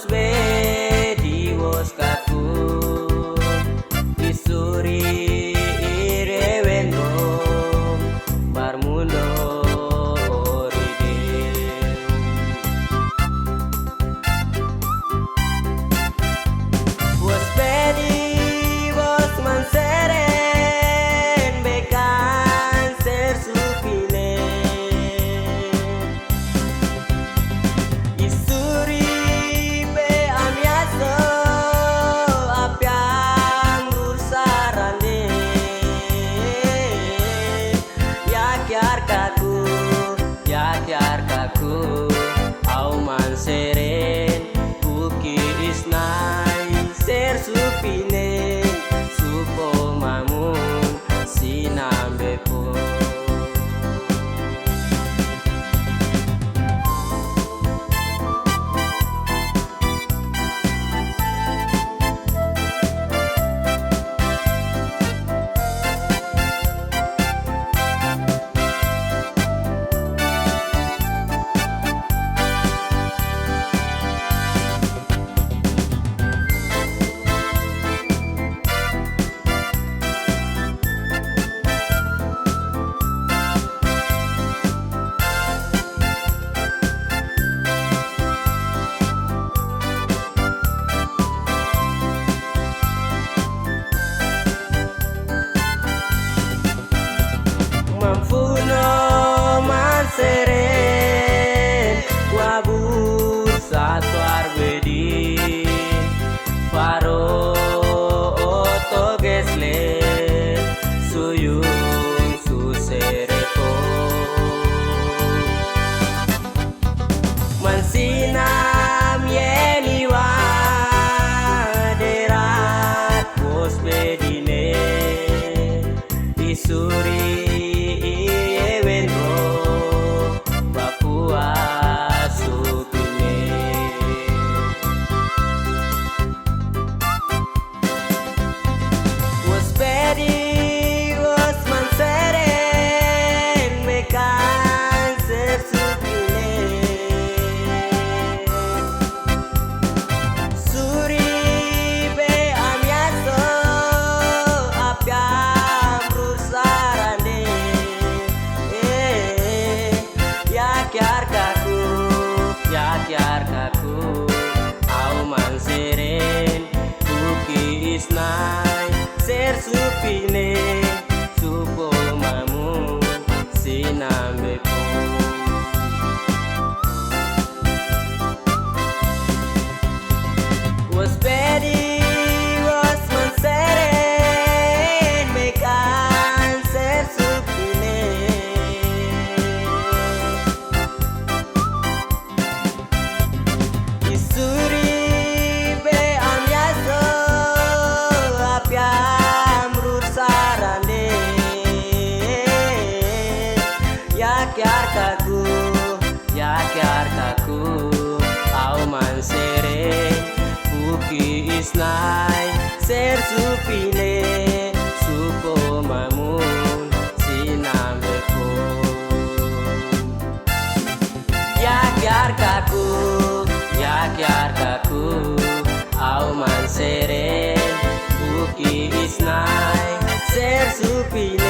bedi wos kaku isuri irewendo barmundo oride wos bedi wos manseren bekan ser supine au manseren buki isnai ser supine supo mamun sinambepo Mampuno manseren wabur satwar bedi faro oto gesle suyung suserepo mansinam yeniwa derat bos bedine isuri yakyar kaku au manseren buki isnai ser supine supo mamu sinambepo was bedi was manseren mekan ser supine yakyar kaku au manseren buki isnai ser supine supo mamun sinambepo yakyar kaku au manseren buki isnai ser supine